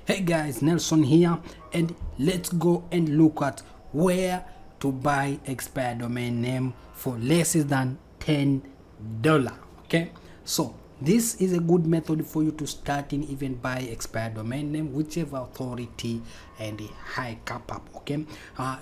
Hey guys, Nelson here, and let's go and look at where to buy expired domain name for less than $10. Okay, so this is a good method for you to start in even buy expired domain name, whichever authority and a high cap up. Okay,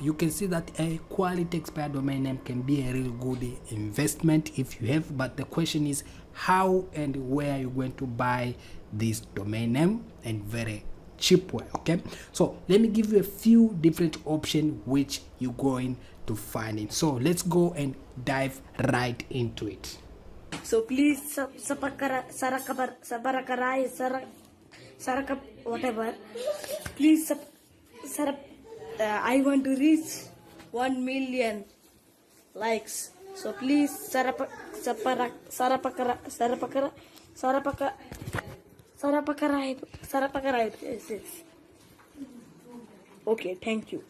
you can see that a quality expired domain name can be a really good investment if you have, but the question is how and where you're going to buy this domain name and very cheap way. Okay, so let me give you a few different options which you're going to find it. So let's go and dive right into it. So please whatever. Please I want to reach 1 million likes. So please Okay, thank you.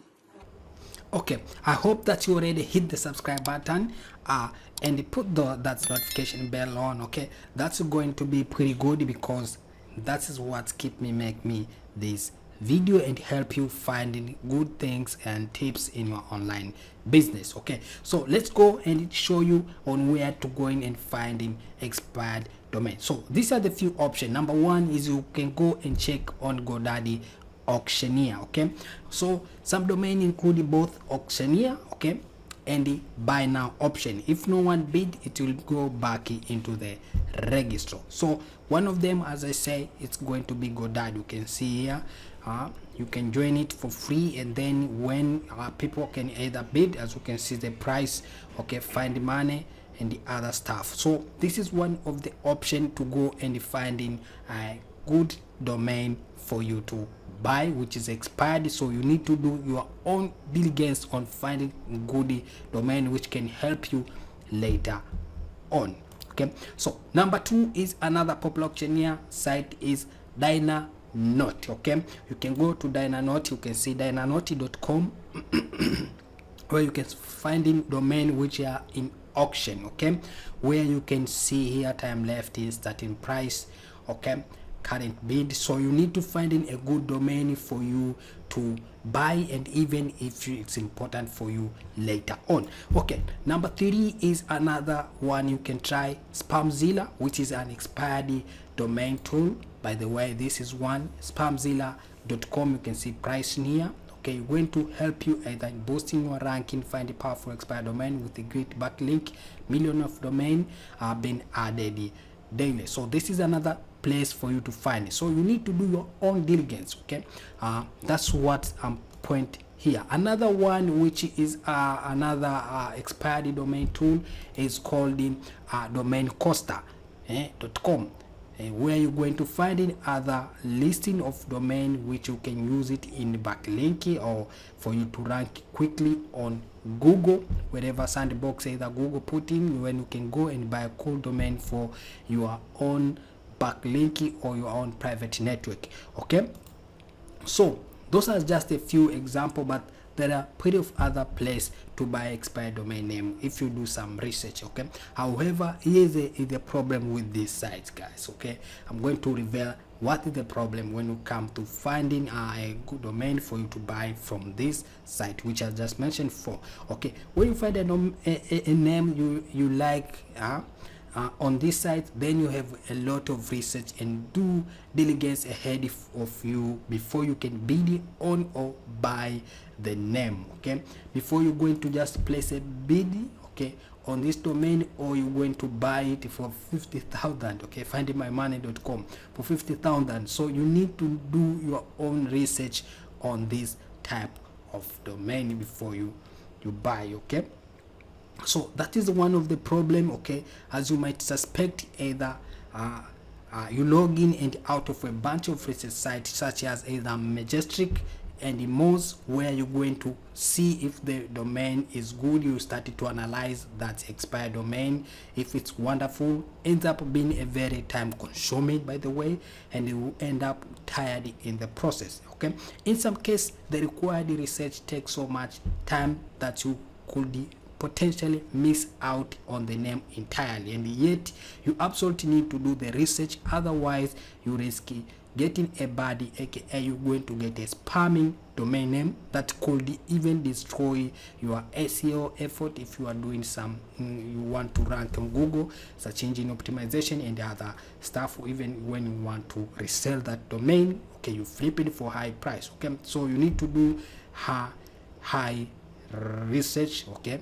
Okay, I hope that you already hit the subscribe button and put that notification bell on. Okay, that's going to be pretty good because that is what make me this video and help you finding good things and tips in your online business. Okay, so let's go and show you on where to go in and finding expired domain. So these are the few options. Number one is you can go and check on GoDaddy auctioneer. Okay, so some domain include both auctioneer, okay, and the buy now option. If no one bid, it will go back into the register. So one of them, as I say, it's going to be GoDaddy. You can see here, you can join it for free, and then when people can either bid, as you can see the price, okay, find money and the other stuff. So this is one of the option to go and finding a good domain for you to buy which is expired. So you need to do your own diligence on finding good domain which can help you later on. Okay, so number two is another popular auctioneer site is Dynanote. Okay, you can go to Dynanote. You can see dynanote.com where you can find in domain which are in auction. Okay, where you can see here time left is starting price, okay, current bid. So you need to find in a good domain for you to buy, and even if it's important for you later on. Okay, number three is another one you can try, Spamzilla, which is an expired domain tool. By the way, this is one, spamzilla.com. You can see price in here. Okay, going to help you either in boosting your ranking, find a powerful expired domain with a great backlink. Millions of domain are being added daily. So this is another place for you to find it. So you need to do your own diligence. Okay, that's what I'm point here. Another one which is another expired domain tool is called domaincoaster.com. Where you're going to find in other listing of domain which you can use it in backlink or for you to rank quickly on Google, wherever sandbox either Google put in, when you can go and buy a cool domain for your own backlink or your own private network. Okay, so those are just a few examples, but there are plenty of other places to buy expired domain name if you do some research. Okay, however, here's the problem with these sites, guys. Okay, I'm going to reveal what is the problem when you come to finding a good domain for you to buy from this site which I just mentioned for. Okay, when you find a name you like on this site, then you have a lot of research and do diligence ahead of you before you can bid on or buy the name. Okay, before you're going to just place a bid, okay, on this domain, or you're going to buy it for 50,000, okay, findmymoney.com for 50,000. So you need to do your own research on this type of domain before you buy. Okay, so that is one of the problem. Okay, as you might suspect, either you log in and out of a bunch of research sites such as either Majestic and Moz, where you're going to see if the domain is good. You started to analyze that expired domain. If it's wonderful, ends up being a very time consuming, by the way, and you will end up tired in the process. Okay, in some case the required research takes so much time that you could potentially miss out on the name entirely, and yet you absolutely need to do the research, otherwise you risk getting a body, aka you're going to get a spamming domain name that could even destroy your SEO effort if you are doing some you want to rank on Google, search engine optimization and other stuff. Even when you want to resell that domain, okay, you flip it for high price. Okay, so you need to do high research, okay,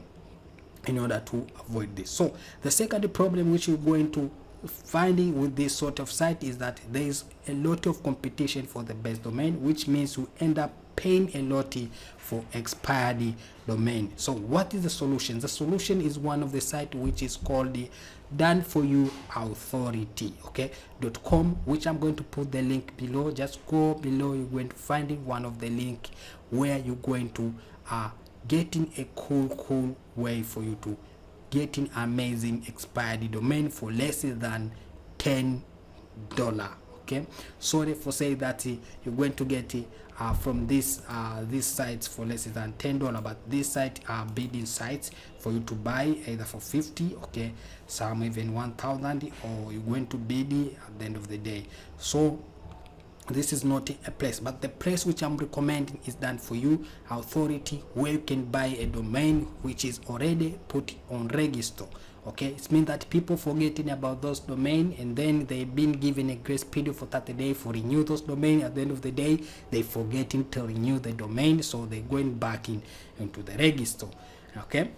in order to avoid this. So the second problem which you're going to finding with this sort of site is that there is a lot of competition for the best domain, which means you end up paying a lot for expired domain. So what is the solution? The solution is one of the site which is called the DFY Authority, okay, .com, which I'm going to put the link below. Just go below, you're going to find one of the link where you're going to getting a cool way for you to getting amazing expired domain for less than $10. Okay, sorry for saying that you're going to get from these sites for less than $10, but these sites are bidding sites for you to buy either for 50, okay, some even 1,000, or you're going to bid at the end of the day. So this is not a place, but the place which I'm recommending is DFY Authority, where you can buy a domain which is already put on register. Okay, it means that people forgetting about those domain, and then they've been given a grace period for 30 days for renew those domain. At the end of the day, they forgetting to renew the domain, so they're going back into the register. Okay,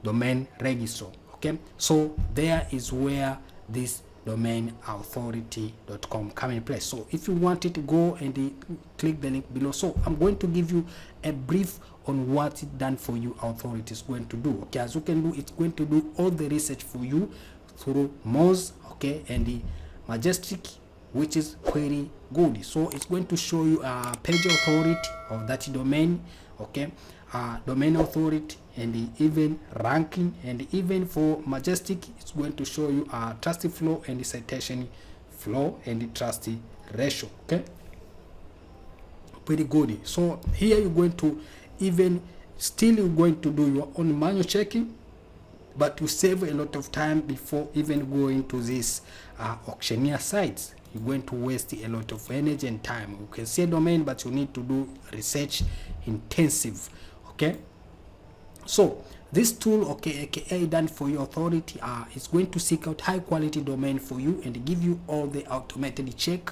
domain register. Okay, so there is where this domain authority.com come in place. So if you want it, go and click the link below. So I'm going to give you a brief on what it DFY Authority is going to do. Okay, as you can do, it's going to do all the research for you through Moz, okay, and the Majestic, which is pretty good. So it's going to show you a page authority of that domain, okay, domain authority, and even ranking, and even for Majestic it's going to show you trust flow and citation flow and the trust ratio. Okay, pretty good. So here you're going to even still you're going to do your own manual checking, but you save a lot of time before even going to these auctioneer sites. You're going to waste a lot of energy and time. You can see a domain, but you need to do research intensive. Okay, so this tool, okay, aka DFY Authority, is going to seek out high quality domain for you and give you all the automated check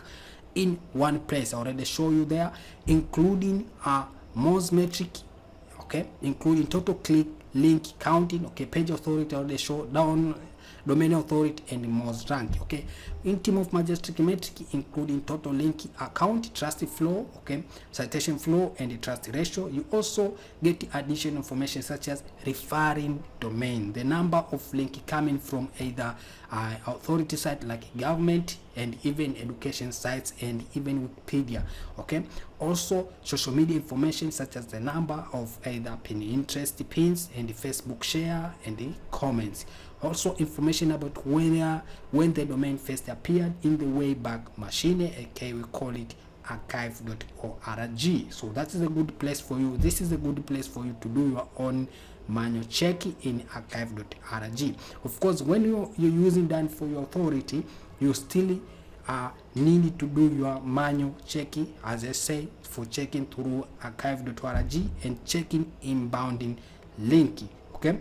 in one place. I already show you there, including Moz metric, okay, including total click, link counting, okay, page authority already show down, domain authority and Moz rank. Okay, in team of Majestic metric, including total link account, trust flow, okay, citation flow and the trust ratio. You also get additional information such as referring domain, the number of link coming from either authority site like government and even education sites and even Wikipedia. Okay, also social media information such as the number of either Pinterest pins and the Facebook share and the comments. Also information about when the domain first appeared in the Wayback Machine, okay, we call it archive.org. So that is a good place for you. This is a good place for you to do your own manual check in archive.org. Of course, when you're using DFY Authority, you still need to do your manual checking, as I say, for checking through archive.org and checking inbounding link. Okay,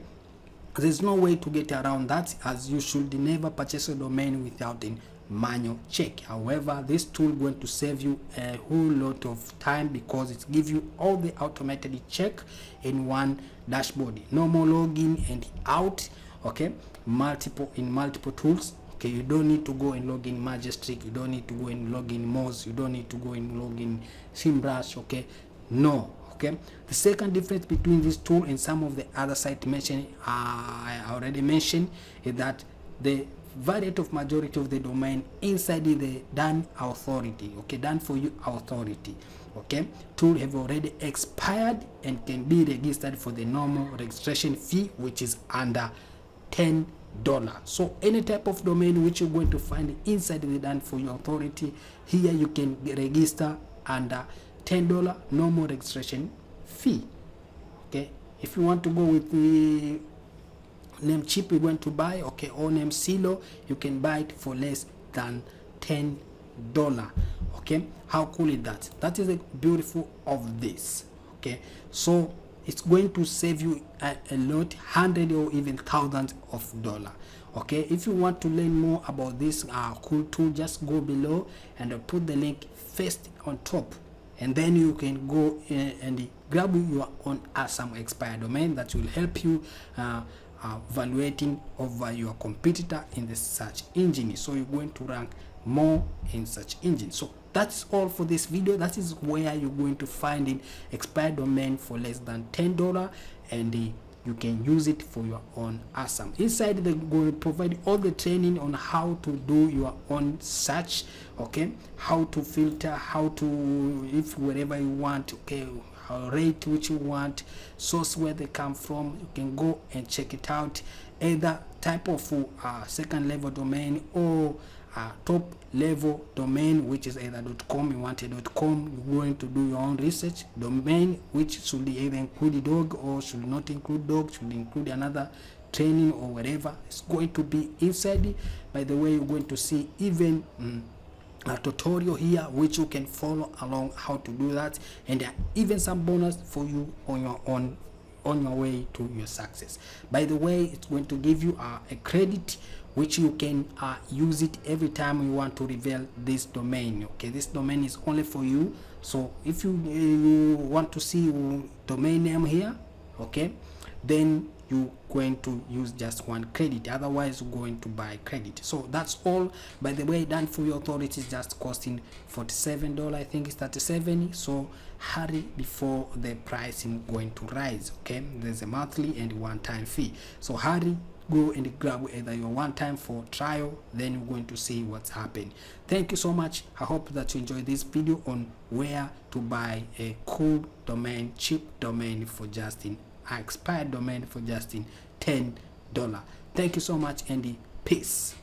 there's no way to get around that, as you should never purchase a domain without a manual check. However, this tool is going to save you a whole lot of time because it gives you all the automated check in one dashboard. No more login and out, okay, multiple tools. Okay, you don't need to go and log in Majestic, you don't need to go and log in Moz, you don't need to go and log in SEMrush. Okay, no. Okay, the second difference between this tool and some of the other sites mentioned, I already mentioned, is that the variety of majority of the domain inside the DFY Authority, okay, DFY Authority, okay, tool have already expired and can be registered for the normal registration fee, which is under $10. So any type of domain which you're going to find inside the DFY Authority, here you can register under $10 normal registration fee. Okay, if you want to go with the name chip you're going to buy, okay, or name silo, you can buy it for less than $10. Okay, how cool is that? That is the beautiful of this. Okay, so it's going to save you a lot, hundred or even thousands of dollars. Okay, if you want to learn more about this cool tool, just go below and I'll put the link first on top, and then you can go and grab your own awesome expired domain that will help you evaluating over your competitor in the search engine, so you're going to rank more in search engine. So that's all for this video. That is where you're going to find an expired domain for less than $10, and you can use it for your own awesome. Inside they're going to provide all the training on how to do your own search, okay, how to filter, how to, if wherever you want, okay, rate which you want, source where they come from. You can go and check it out, either type of second level domain or top level domain, which is either .com. You want a .com, you're going to do your own research. Domain which should either include dog or should not include dog, should include another training or whatever. It's going to be inside. By the way, you're going to see even a tutorial here which you can follow along how to do that, and even some bonus for you on your own on your way to your success. By the way, it's going to give you a credit which you can use it every time you want to reveal this domain. Okay, this domain is only for you. So if you want to see domain name here, okay, then you're going to use just one credit, otherwise you're going to buy credit. So that's all. By the way, DFY Authority is just costing $47. I think it's 37. So hurry before the price is going to rise. Okay, there's a monthly and one-time fee, so hurry, go and grab either your one-time for trial, then you're going to see what's happening. Thank you so much. I hope that you enjoyed this video on where to buy a cool domain, cheap domain for just in expired domain for just in $10. Thank you so much, and peace.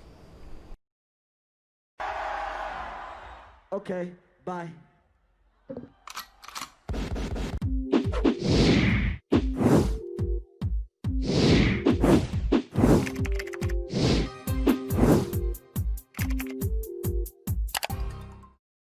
Okay, bye.